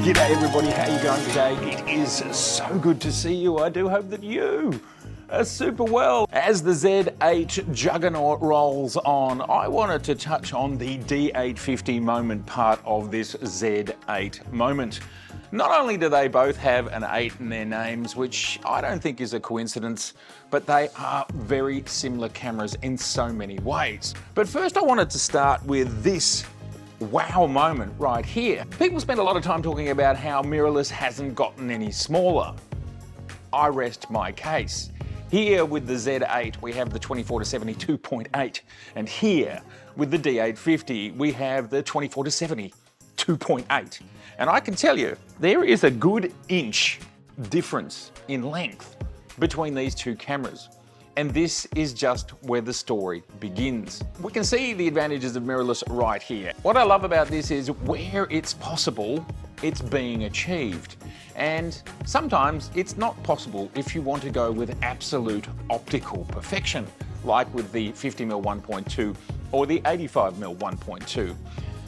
G'day everybody, how you going today? It is so good to see you. I do hope that you are super well. As the Z8 juggernaut rolls on, I wanted to touch on the D850 moment part of this Z8 moment. Not only do they both have an 8 in their names, which I don't think is a coincidence, but they are very similar cameras in so many ways. But first I wanted to start with this wow moment right here. People spend a lot of time talking about how mirrorless hasn't gotten any smaller. I rest my case. Here with the Z8 we have the 24-70 2.8, and here with the D850 we have the 24-70 2.8. And I can tell you, there is a good inch difference in length between these two cameras. And this is just where the story begins. We can see the advantages of mirrorless right here. What I love about this is where it's possible, it's being achieved. And sometimes it's not possible if you want to go with absolute optical perfection, like with the 50mm 1.2 or the 85mm 1.2.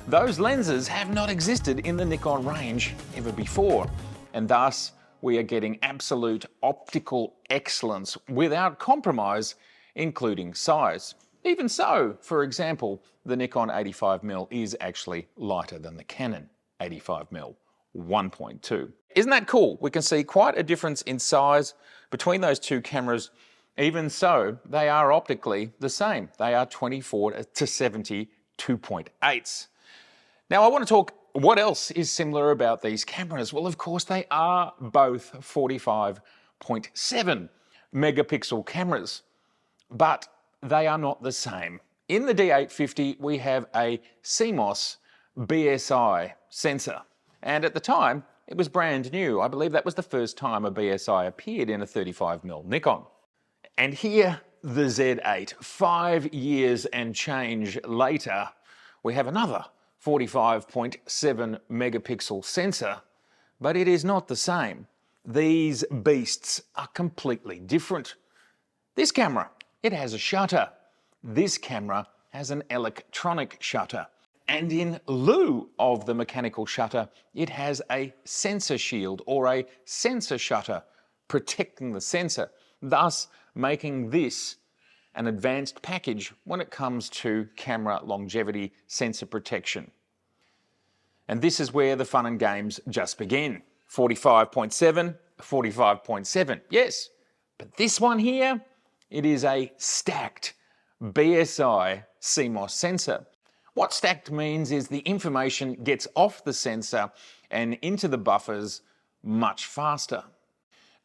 Those lenses have not existed in the Nikon range ever before, and thus we are getting absolute optical excellence without compromise, including size. Even so, for example, the Nikon 85mm is actually lighter than the Canon 85mm 1.2. Isn't that cool? We can see quite a difference in size between those two cameras. Even so, they are optically the same. They are 24-70 2.8s. Now I want to talk what else is similar about these cameras. Well, of course, they are both 45.7 megapixel cameras, but they are not the same. In the D850, we have a CMOS BSI sensor, and at the time, it was brand new. I believe that was the first time a BSI appeared in a 35mm Nikon. And here, the Z8, 5 years and change later, we have another 45.7 megapixel sensor, but it is not the same. These beasts are completely different. This camera, it has a shutter. This camera has an electronic shutter. And in lieu of the mechanical shutter, it has a sensor shield or a sensor shutter protecting the sensor, thus making this an advanced package when it comes to camera longevity sensor protection. And this is where the fun and games just begin. 45.7, 45.7, yes. But this one here, it is a stacked BSI CMOS sensor. What stacked means is the information gets off the sensor and into the buffers much faster,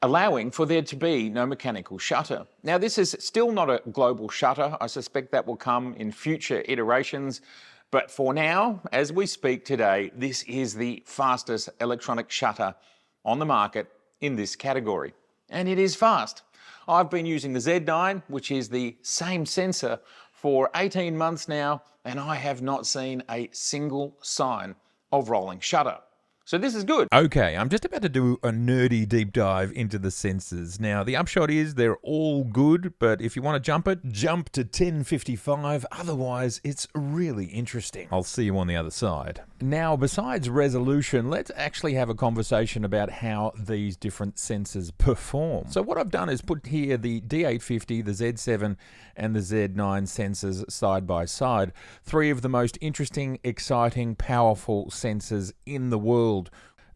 allowing for there to be no mechanical shutter. Now this is still not a global shutter. I suspect that will come in future iterations, but for now, as we speak today, this is the fastest electronic shutter on the market in this category. And it is fast. I've been using the Z9, which is the same sensor, for 18 months now, and I have not seen a single sign of rolling shutter. So this is good. Okay, I'm just about to do a nerdy deep dive into the sensors. Now, the upshot is they're all good, but if you want to jump it, jump to 1055. Otherwise, it's really interesting. I'll see you on the other side. Now, besides resolution, let's actually have a conversation about how these different sensors perform. So what I've done is put here the D850, the Z7, and the Z9 sensors side by side. Three of the most interesting, exciting, powerful sensors in the world.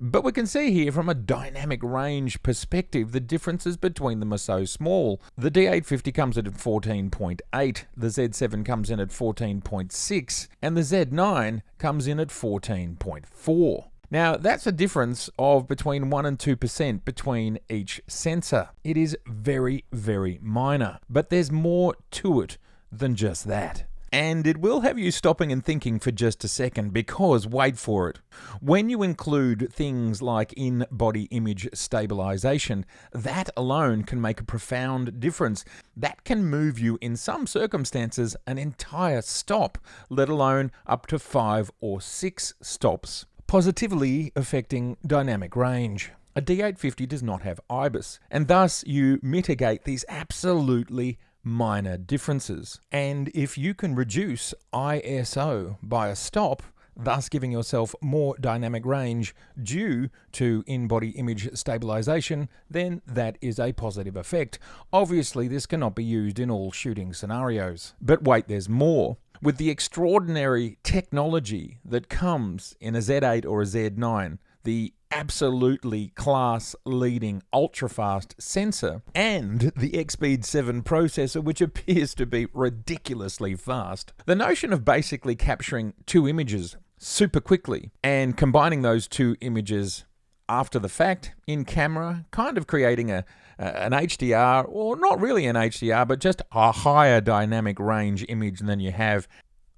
But we can see here from a dynamic range perspective the differences between them are so small. The D850 comes in at 14.8, the Z7 comes in at 14.6, and the Z9 comes in at 14.4. Now that's a difference of between 1 and 2% between each sensor. It is very, very minor, but there's more to it than just that. And it will have you stopping and thinking for just a second, because, wait for it, when you include things like in-body image stabilization, that alone can make a profound difference. That can move you, in some circumstances, an entire stop, let alone up to 5 or 6 stops, positively affecting dynamic range. A D850 does not have IBIS, and thus you mitigate these absolutely minor differences. And if you can reduce ISO by a stop, thus giving yourself more dynamic range due to in-body image stabilization, then that is a positive effect. Obviously, this cannot be used in all shooting scenarios. But wait, there's more. With the extraordinary technology that comes in a Z8 or a Z9, the absolutely class-leading ultra-fast sensor, and the Xpeed 7 processor, which appears to be ridiculously fast, the notion of basically capturing two images super quickly and combining those two images after the fact in camera, kind of creating an HDR, or not really an HDR, but just a higher dynamic range image than you have.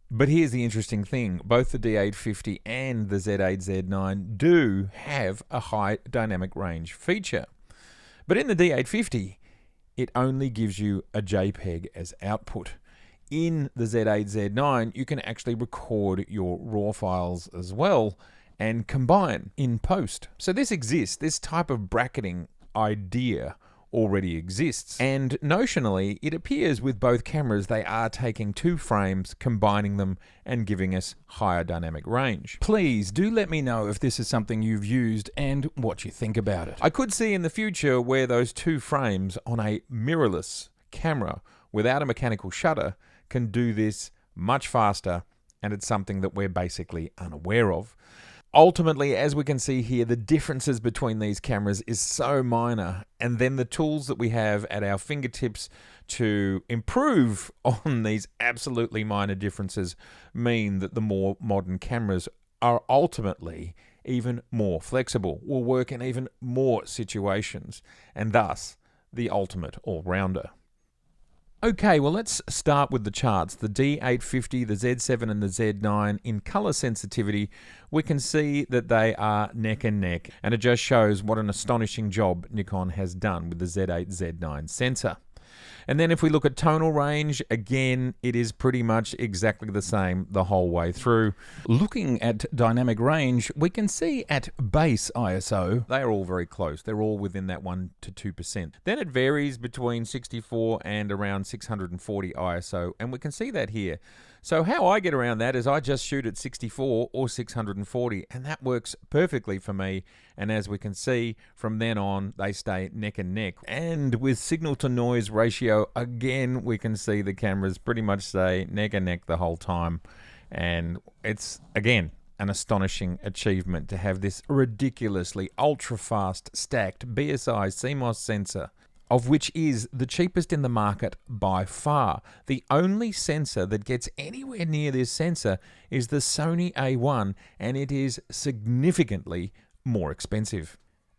But here's the interesting thing. Both the D850 and the Z8 Z9 do have a high dynamic range feature. But in the D850, it only gives you a JPEG as output. In the Z8 Z9, you can actually record your RAW files as well and combine in post. So this exists. This type of bracketing idea already exists. And notionally, it appears with both cameras they are taking two frames, combining them, and giving us higher dynamic range. Please do let me know if this is something you've used and what you think about it. I could see in the future where those two frames on a mirrorless camera without a mechanical shutter can do this much faster, and it's something that we're basically unaware of. Ultimately, as we can see here, the differences between these cameras is so minor, and then the tools that we have at our fingertips to improve on these absolutely minor differences mean that the more modern cameras are ultimately even more flexible, will work in even more situations, and thus the ultimate all-rounder. Okay, well, let's start with the charts. The D850, the Z7 and the Z9, in color sensitivity, we can see that they are neck and neck, and it just shows what an astonishing job Nikon has done with the Z8, Z9 sensor. And then if we look at tonal range, again, it is pretty much exactly the same the whole way through. Looking at dynamic range, we can see at base ISO, they are all very close. They're all within that 1 to 2%. Then it varies between 64 and around 640 ISO, and we can see that here. So how I get around that is I just shoot at 64 or 640, and that works perfectly for me. And as we can see, from then on, they stay neck and neck. And with signal to noise ratio, again, we can see the cameras pretty much stay neck and neck the whole time. And it's, again, an astonishing achievement to have this ridiculously ultra-fast stacked BSI CMOS sensor, of which is the cheapest in the market by far. The only sensor that gets anywhere near this sensor is the Sony A1, and it is significantly more expensive.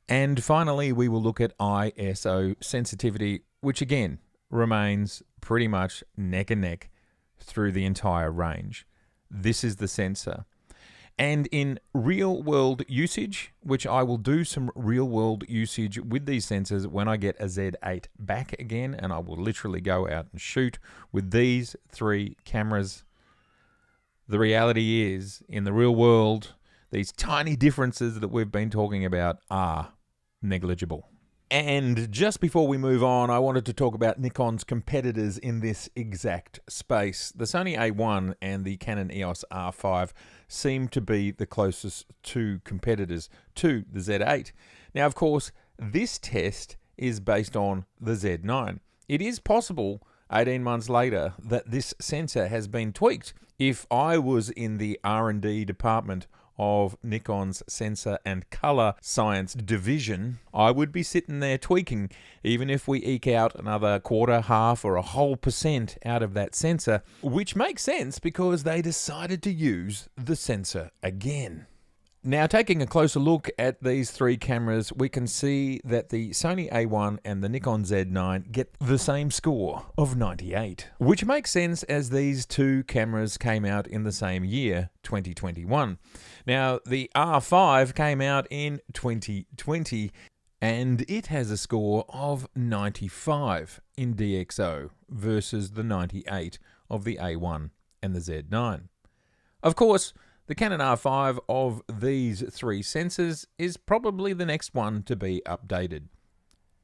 And finally, we will look at ISO sensitivity, which again remains pretty much neck and neck through the entire range. This is the sensor. And in real-world usage, which I will do some real-world usage with these sensors when I get a Z8 back again, and I will literally go out and shoot with these three cameras. The reality is, in the real world, these tiny differences that we've been talking about are negligible. And just before we move on, I wanted to talk about Nikon's competitors in this exact space. The Sony A1 and the Canon EOS R5 seem to be the closest two competitors to the Z8. Now, of course, this test is based on the Z9. It is possible 18 months later that this sensor has been tweaked. If I was in the R&D department of Nikon's sensor and color science division, I would be sitting there tweaking. Even if we eke out another quarter, half, or a whole % out of that sensor, which makes sense because they decided to use the sensor again. Now, taking a closer look at these three cameras, we can see that the Sony A1 and the Nikon Z9 get the same score of 98, which makes sense as these two cameras came out in the same year, 2021. Now, the R5 came out in 2020, and it has a score of 95 in DxO versus the 98 of the A1 and the Z9. Of course, the Canon R5 of these three sensors is probably the next one to be updated.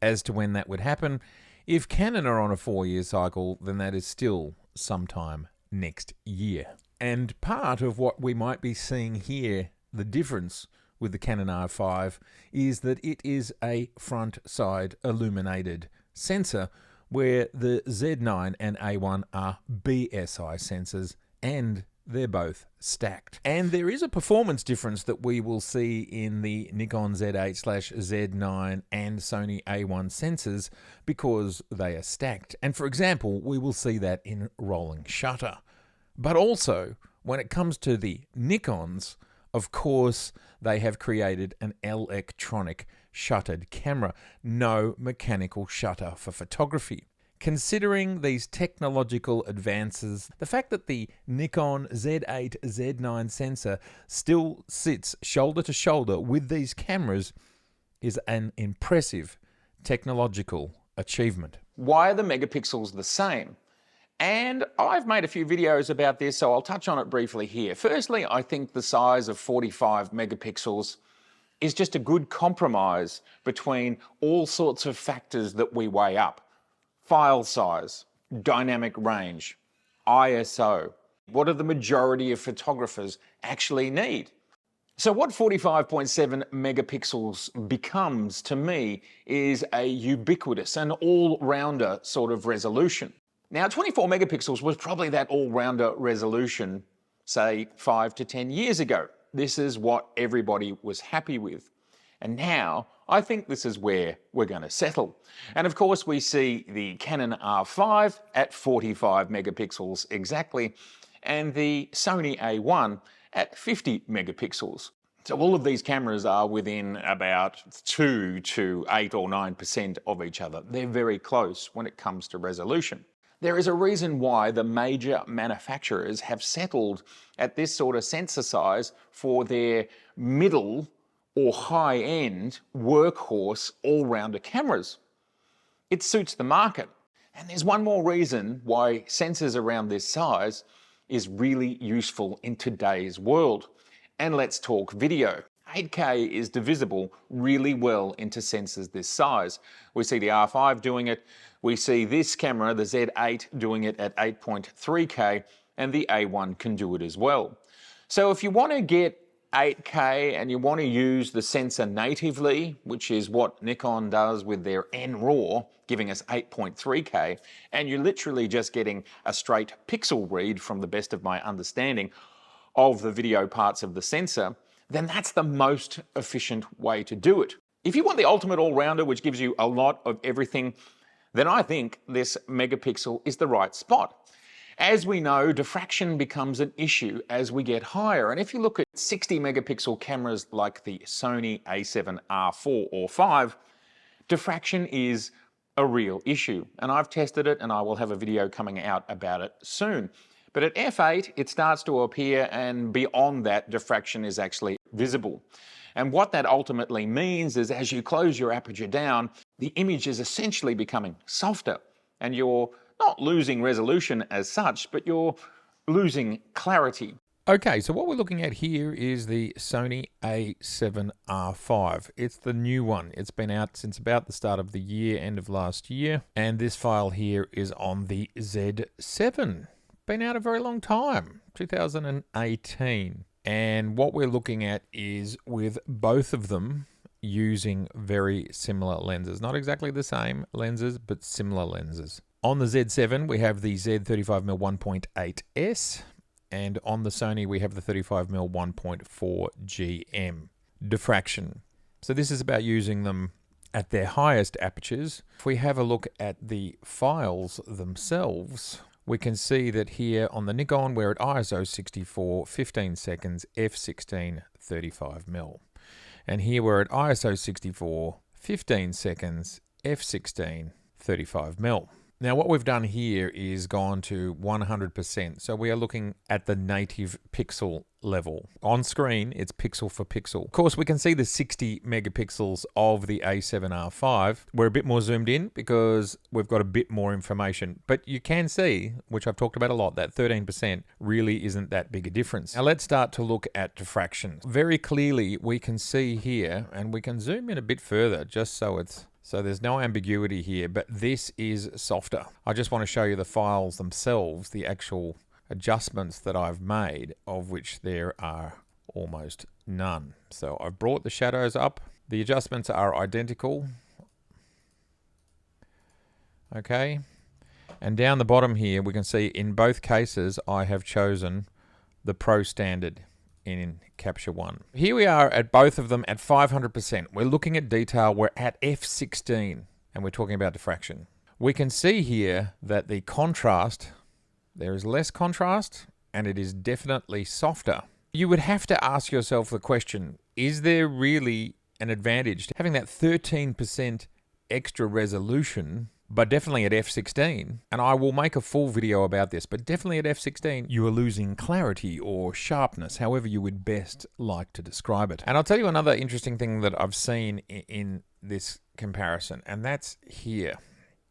As to when that would happen, if Canon are on a 4-year cycle, then that is still sometime next year. And part of what we might be seeing here, the difference with the Canon R5, is that it is a front side illuminated sensor, where the Z9 and A1 are BSI sensors, and they're both stacked. And there is a performance difference that we will see in the Nikon Z8/Z9 and Sony A1 sensors because they are stacked. And for example, we will see that in rolling shutter. But also, when it comes to the Nikons, of course, they have created an electronic shuttered camera, no mechanical shutter for photography. Considering these technological advances, the fact that the Nikon Z8 Z9 sensor still sits shoulder to shoulder with these cameras is an impressive technological achievement. Why are the megapixels the same? And I've made a few videos about this, so I'll touch on it briefly here. Firstly, I think the size of 45 megapixels is just a good compromise between all sorts of factors that we weigh up. File size, dynamic range, ISO. What do the majority of photographers actually need? So what 45.7 megapixels becomes to me is a ubiquitous and all-rounder sort of resolution. Now 24 megapixels was probably that all-rounder resolution, say 5 to 10 years ago. This is what everybody was happy with. And now I think this is where we're going to settle. And of course we see the Canon R5 at 45 megapixels exactly, and the Sony A1 at 50 megapixels. So all of these cameras are within about 2 to 8 or 9% of each other. They're very close when it comes to resolution. There is a reason why the major manufacturers have settled at this sort of sensor size for their middle or high-end workhorse all-rounder cameras. It suits the market. And there's one more reason why sensors around this size is really useful in today's world. And let's talk video. 8K is divisible really well into sensors this size. We see the R5 doing it. We see this camera, the Z8, doing it at 8.3K, and the A1 can do it as well. So if you want to get 8K and you want to use the sensor natively, which is what Nikon does with their NRAW, giving us 8.3K, and you're literally just getting a straight pixel read from the best of my understanding of the video parts of the sensor, then that's the most efficient way to do it. If you want the ultimate all-rounder, which gives you a lot of everything, then I think this megapixel is the right spot. As we know, diffraction becomes an issue as we get higher. And if you look at 60 megapixel cameras like the Sony A7 R4 or 5, diffraction is a real issue. And I've tested it and I will have a video coming out about it soon. But at f8, it starts to appear, and beyond that, diffraction is actually visible. And what that ultimately means is as you close your aperture down, the image is essentially becoming softer, and you're not losing resolution as such, but you're losing clarity. Okay, so what we're looking at here is the Sony A7 R5. It's the new one. It's been out since about the start of the year, end of last year. And this file here is on the Z7. Been out a very long time, 2018. And what we're looking at is with both of them using very similar lenses. Not exactly the same lenses, but similar lenses. On the Z7, we have the Z35mm 1.8S, and on the Sony, we have the 35mm 1.4 GM. Diffraction. So this is about using them at their highest apertures. If we have a look at the files themselves, we can see that here on the Nikon, we're at ISO 64, 15 seconds, f16, 35mm. And here we're at ISO 64, 15 seconds, f16, 35mm. Now what we've done here is gone to 100%. So we are looking at the native pixel level. On screen, it's pixel for pixel. Of course, we can see the 60 megapixels of the A7 R5. We're a bit more zoomed in because we've got a bit more information. But you can see, which I've talked about a lot, that 13% really isn't that big a difference. Now let's start to look at diffraction. Very clearly, we can see here, and we can zoom in a bit further just so there's no ambiguity here, but this is softer. I just want to show you the files themselves, the actual adjustments that I've made, of which there are almost none. So I've brought the shadows up. The adjustments are identical. Okay. And down the bottom here, we can see in both cases, I have chosen the Pro Standard in Capture One. Here we are at both of them at 500%. We're looking at detail. We're at f16, and we're talking about diffraction. We can see here that the contrast, there is less contrast, and it is definitely softer. You would have to ask yourself the question, is there really an advantage to having that 13% extra resolution, but definitely at f16, and I will make a full video about this, but definitely at f16, you are losing clarity or sharpness, however you would best like to describe it. And I'll tell you another interesting thing that I've seen in this comparison, and that's here.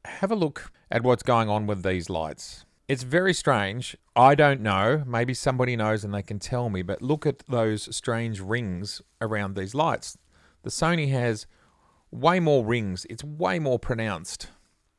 Have a look at what's going on with these lights. It's very strange. I don't know. Maybe somebody knows and they can tell me, but look at those strange rings around these lights. The Sony has way more rings. It's way more pronounced.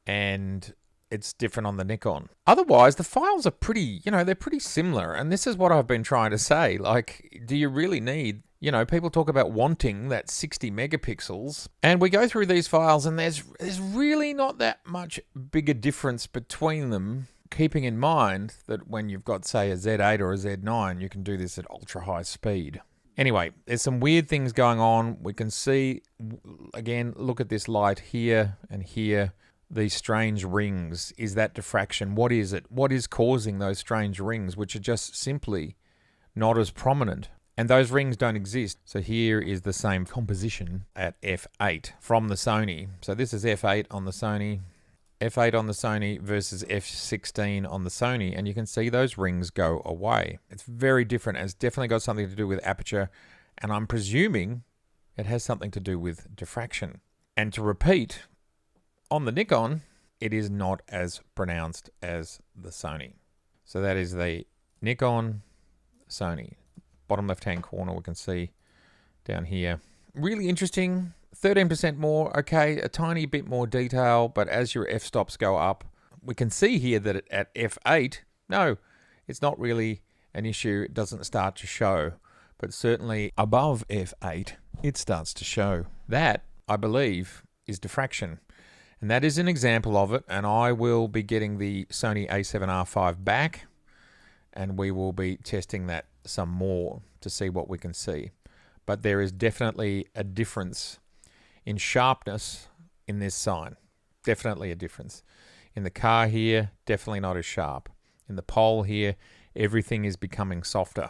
And it's different on the Nikon. Otherwise, the files are pretty, they're pretty similar. And this is what I've been trying to say. Like, do you really need, people talk about wanting that 60 megapixels. And we go through these files and there's really not that much bigger difference between them, keeping in mind that when you've got, say, a Z8 or a Z9, you can do this at ultra high speed. Anyway, there's some weird things going on. We can see, again, look at this light here and here. These strange rings. Is that diffraction? What is it? What is causing those strange rings, which are just simply not as prominent? And those rings don't exist. So here is the same composition at f8 from the Sony. So this is f8 on the Sony, f8 on the Sony versus f16 on the Sony, and you can see those rings go away. It's very different. It's definitely got something to do with aperture, and I'm presuming it has something to do with diffraction. And to repeat, on the Nikon, it is not as pronounced as the Sony. So that is the Nikon, Sony. Bottom left-hand corner, we can see down here. Really interesting. 13% more, okay, a tiny bit more detail, but as your f-stops go up, we can see here that at f8, no, it's not really an issue. It doesn't start to show, but certainly above f8, it starts to show. That, I believe, is diffraction. And that is an example of it, and I will be getting the Sony A7 R5 back, and we will be testing that some more to see what we can see. But there is definitely a difference in sharpness in this sign. Definitely a difference. In the car here, definitely not as sharp. In the pole here, everything is becoming softer.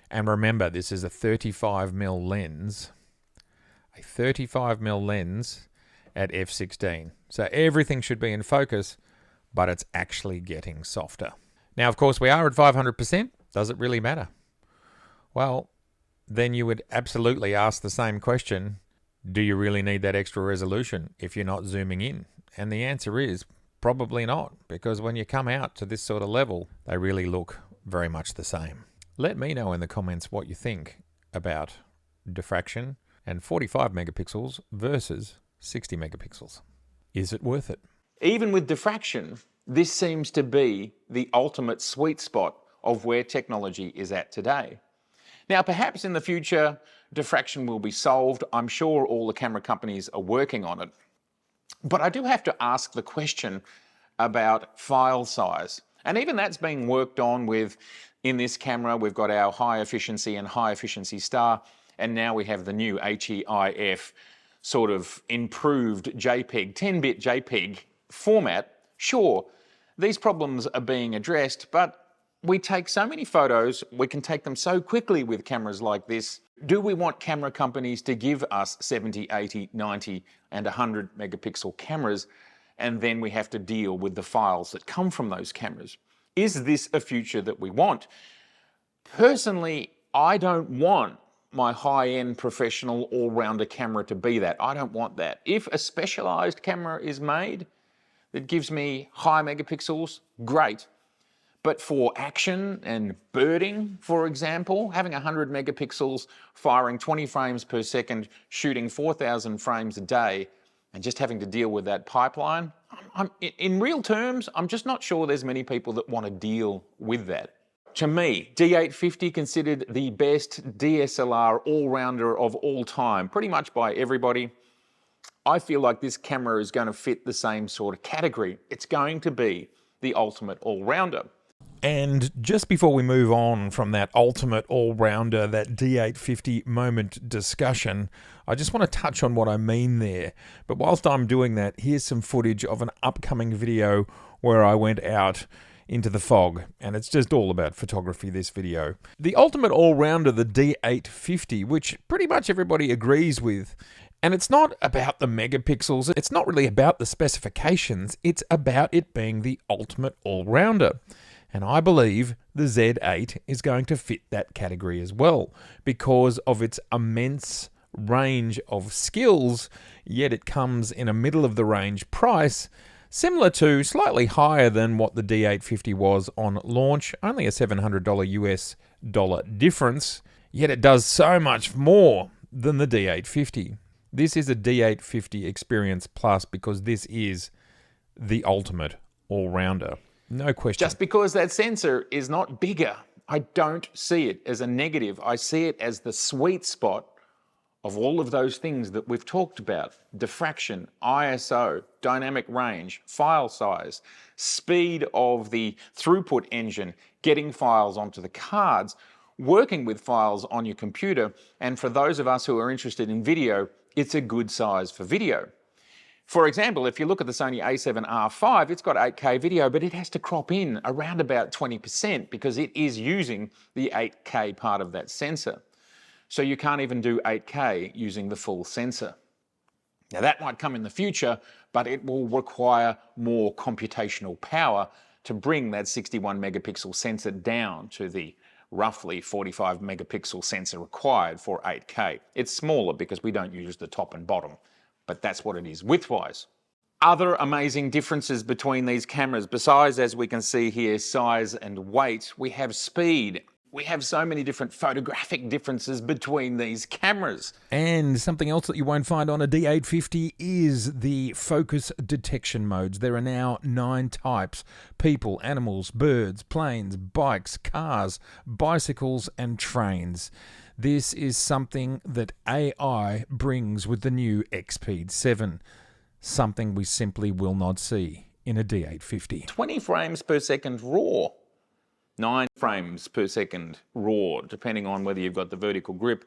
And remember, this is a 35mm lens. A 35mm lens at f16. So everything should be in focus, but it's actually getting softer. Now, of course, we are at 500%. Does it really matter? Well, then you would absolutely ask the same question. Do you really need that extra resolution if you're not zooming in? And the answer is probably not, because when you come out to this sort of level, they really look very much the same. Let me know in the comments what you think about diffraction and 45 megapixels versus 60 megapixels. Is it worth it? Even with diffraction, this seems to be the ultimate sweet spot of where technology is at today. Now, perhaps in the future, diffraction will be solved. I'm sure all the camera companies are working on it. But I do have to ask the question about file size. And even that's being worked on with, in this camera, we've got our high efficiency and high efficiency star, and now we have the new HEIF sort of improved JPEG, 10-bit JPEG format. Sure, these problems are being addressed, but we take so many photos, we can take them so quickly with cameras like this. Do we want camera companies to give us 70, 80, 90 and 100 megapixel cameras, and then we have to deal with the files that come from those cameras? Is this a future that we want? Personally, I don't want my high-end professional all-rounder camera to be that. I don't want that. If a specialized camera is made that gives me high megapixels, great. But for action and birding, for example, having 100 megapixels, firing 20 frames per second, shooting 4,000 frames a day, and just having to deal with that pipeline, in real terms, I'm just not sure there's many people that want to deal with that. to me, D850 considered the best DSLR all-rounder of all time, pretty much by everybody. I feel like this camera is going to fit the same sort of category. It's going to be the ultimate all-rounder. And just before we move on from that ultimate all-rounder, that D850 moment discussion, I just want to touch on what I mean there. But whilst I'm doing that, here's some footage of an upcoming video where I went out into the fog, and it's just all about photography, this video. The ultimate all-rounder, the D850, which pretty much everybody agrees with. And it's not about the megapixels, it's not really about the specifications, it's about it being the ultimate all-rounder. And I believe the Z8 is going to fit that category as well, because of its immense range of skills, yet it comes in a middle of the range price, similar to, slightly higher than what the D850 was on launch, only a $700 US dollar difference, yet it does so much more than the D850. This is a D850 Experience Plus because this is the ultimate all-rounder. No question. Just because that sensor is not bigger, I don't see it as a negative. I see it as the sweet spot of all of those things that we've talked about. Diffraction, ISO, dynamic range, file size, speed of the throughput engine, getting files onto the cards, working with files on your computer, and for those of us who are interested in video, it's a good size for video. For example, if you look at the Sony A7 R5, it's got 8K video, but it has to crop in around about 20% because it is using the 8K part of that sensor. So you can't even do 8K using the full sensor. Now that might come in the future, but it will require more computational power to bring that 61 megapixel sensor down to the roughly 45 megapixel sensor required for 8K. It's smaller because we don't use the top and bottom, but that's what it is widthwise. Other amazing differences between these cameras, besides, as we can see here, size and weight, we have speed. We have so many different photographic differences between these cameras. And something else that you won't find on a D850 is the focus detection modes. There are now 9 types: people, animals, birds, planes, bikes, cars, bicycles, and trains. This is something that AI brings with the new XPEED 7, something we simply will not see in a D850. 20 frames per second RAW. 9 frames per second RAW, depending on whether you've got the vertical grip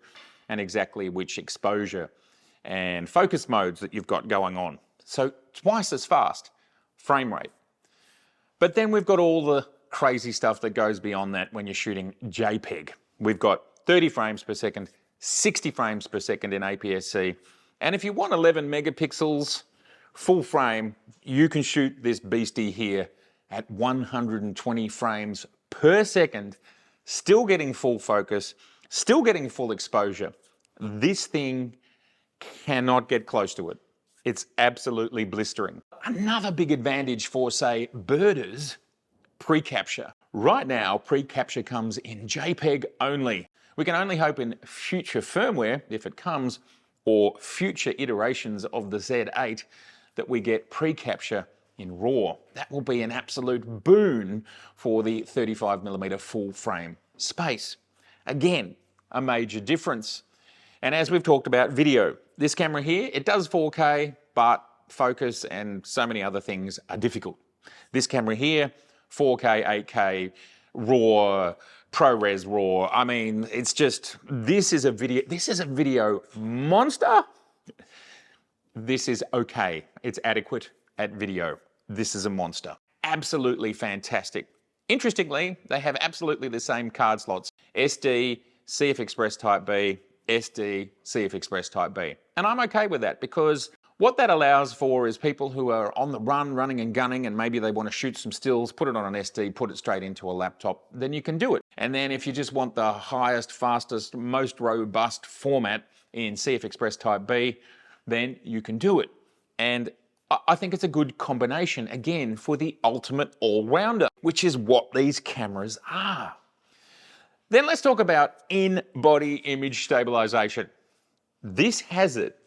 and exactly which exposure and focus modes that you've got going on. So twice as fast frame rate. But then we've got all the crazy stuff that goes beyond that when you're shooting JPEG. We've got 30 frames per second, 60 frames per second in APS-C. And if you want 11 megapixels full frame, you can shoot this beastie here at 120 frames per second, still getting full focus, still getting full exposure. This thing cannot get close to it. It's absolutely blistering. Another big advantage for, say, birders, pre-capture. Right now, pre-capture comes in JPEG only. We can only hope in future firmware, if it comes, or future iterations of the Z8, that we get pre-capture in RAW. That will be an absolute boon for the 35mm full frame space. Again, a major difference. And as we've talked about video, this camera here, it does 4K, but focus and so many other things are difficult. This camera here, 4K, 8K, RAW, ProRes RAW. I mean, it's just, this is a video monster. This is okay. It's adequate at video. This is a monster. Absolutely fantastic. Interestingly, they have absolutely the same card slots. SD, CF Express Type B, SD, CF Express Type B. And I'm okay with that because what that allows for is people who are on the run, running and gunning, and maybe they want to shoot some stills, put it on an SD, put it straight into a laptop, then you can do it. And then if you just want the highest, fastest, most robust format in CF Express Type B, then you can do it. And I think it's a good combination, again, for the ultimate all-rounder, which is what these cameras are. Then let's talk about in-body image stabilization. This has it,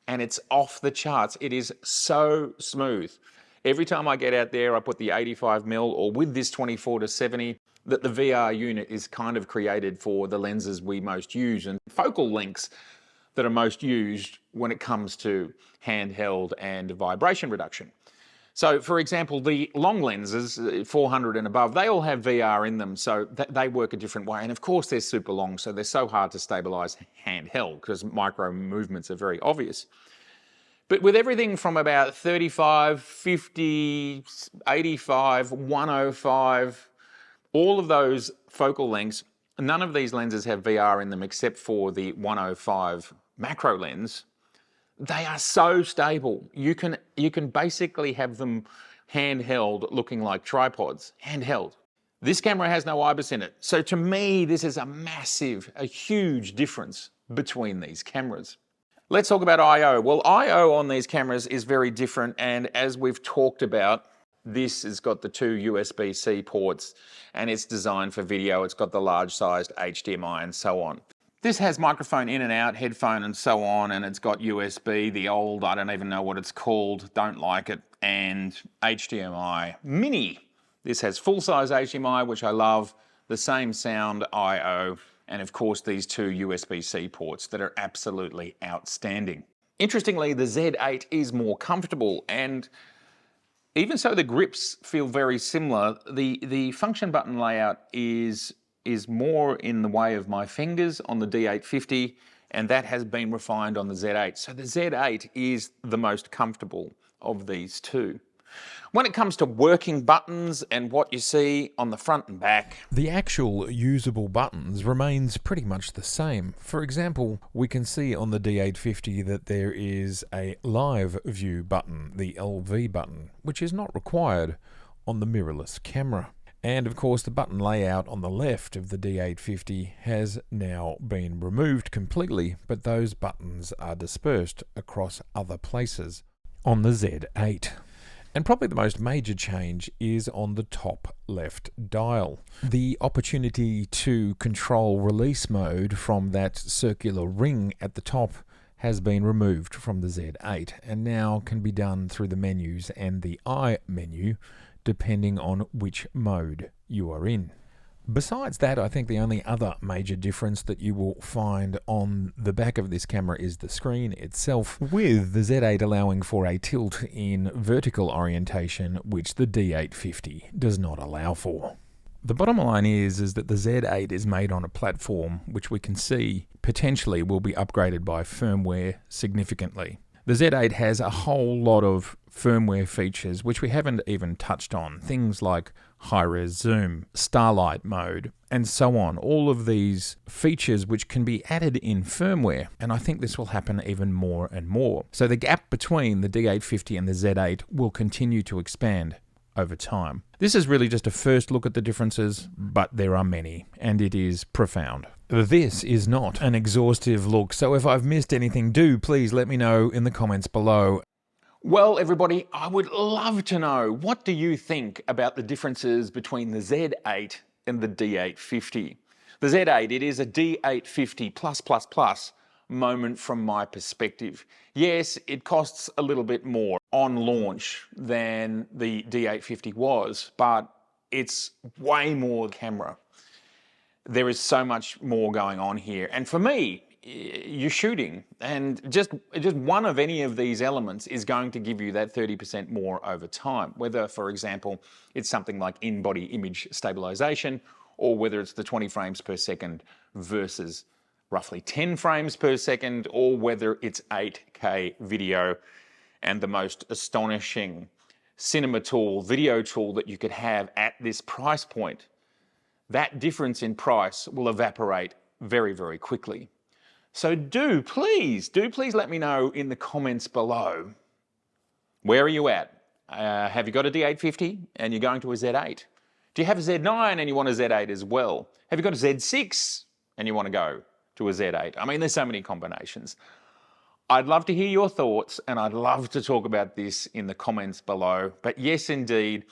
and it's off the charts. It is so smooth. Every time I get out there, I put the 85mm, or with this 24-70, that the VR unit is kind of created for the lenses we most use and focal lengths that are most used when it comes to handheld and vibration reduction. So for example, the long lenses, 400 and above, they all have VR in them, so they work a different way. And of course they're super long, so they're so hard to stabilize handheld because micro movements are very obvious. But with everything from about 35, 50, 85, 105, all of those focal lengths, none of these lenses have VR in them except for the 105 macro lens. They are so stable. You can basically have them handheld looking like tripods, handheld. This camera has no IBIS in it. So to me, this is a huge difference between these cameras. Let's talk about I/O. Well, I/O on these cameras is very different, and as we've talked about, this has got the two USB-C ports and it's designed for video. It's got the large-sized HDMI and so on. This has microphone in and out, headphone and so on, and it's got USB, the old, I don't even know what it's called, don't like it, and HDMI mini. This has full-size HDMI, which I love, the same sound I/O, and of course these two USB-C ports that are absolutely outstanding. Interestingly, the Z8 is more comfortable, and even so the grips feel very similar. The function button layout is more in the way of my fingers on the D850, and that has been refined on the Z8. So the Z8 is the most comfortable of these two. When it comes to working buttons and what you see on the front and back, the actual usable buttons remains pretty much the same. For example, we can see on the D850 that there is a live view button, the LV button, which is not required on the mirrorless camera. And of course the button layout on the left of the D850 has now been removed completely, but those buttons are dispersed across other places on the Z8. And probably the most major change is on the top left dial. The opportunity to control release mode from that circular ring at the top has been removed from the Z8 and now can be done through the menus and the I menu, depending on which mode you are in. Besides that, I think the only other major difference that you will find on the back of this camera is the screen itself, with the Z8 allowing for a tilt in vertical orientation, which the D850 does not allow for. The bottom line is that the Z8 is made on a platform which we can see potentially will be upgraded by firmware significantly. The Z8 has a whole lot of firmware features which we haven't even touched on. Things like high-res zoom, starlight mode, and so on. All of these features which can be added in firmware, and I think this will happen even more and more. So the gap between the D850 and the Z8 will continue to expand over time. This is really just a first look at the differences, but there are many, and it is profound. This is not an exhaustive look, so if I've missed anything, do please let me know in the comments below. Well, everybody, I would love to know, what do you think about the differences between the Z8 and the D850? The Z8, it is a D850+++ moment from my perspective. Yes, it costs a little bit more on launch than the D850 was, but it's way more camera. There is so much more going on here. And for me, you're shooting, and just one of any of these elements is going to give you that 30% more over time. Whether, for example, it's something like in-body image stabilization, or whether it's the 20 frames per second versus roughly 10 frames per second, or whether it's 8K video and the most astonishing cinema tool, video tool that you could have at this price point. That difference in price will evaporate very, very quickly. So do please let me know in the comments below, where are you at? Have you got a D850 and you're going to a Z8? Do you have a Z9 and you want a Z8 as well? Have you got a Z6 and you want to go to a Z8? I mean, there's so many combinations. I'd love to hear your thoughts, and I'd love to talk about this in the comments below. But yes, indeed,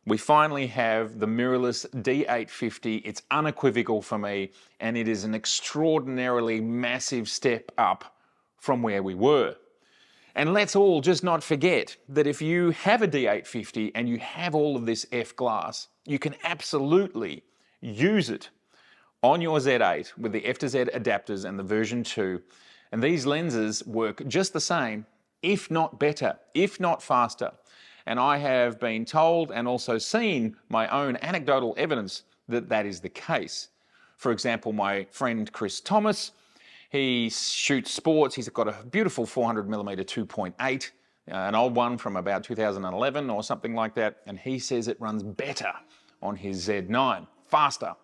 we finally have the mirrorless D850. It's unequivocal for me, and it is an extraordinarily massive step up from where we were. And let's all just not forget that if you have a D850 and you have all of this F glass, you can absolutely use it on your Z8 with the F to Z adapters and the version 2, and these lenses work just the same, if not better, if not faster. And I have been told and also seen my own anecdotal evidence that that is the case. For example, my friend Chris Thomas, he shoots sports. He's got a beautiful 400mm 2.8, an old one from about 2011 or something like that, and he says it runs better on his Z9, faster,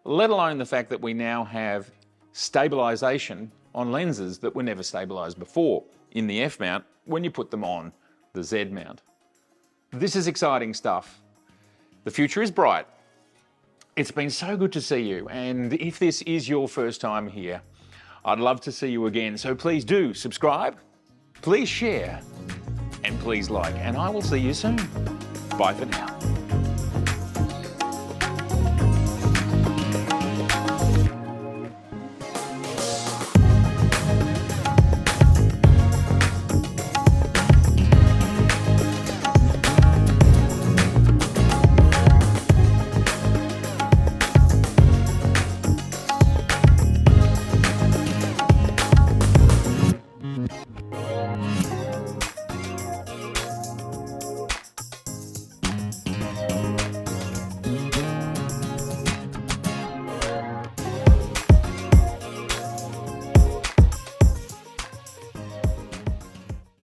let alone the fact that we now have stabilization on lenses that were never stabilized before in the F mount when you put them on the Z mount. This is exciting stuff. The future is bright. It's been so good to see you, and if this is your first time here, I'd love to see you again. So please do subscribe, please share, and please like, and I will see you soon. Bye for now.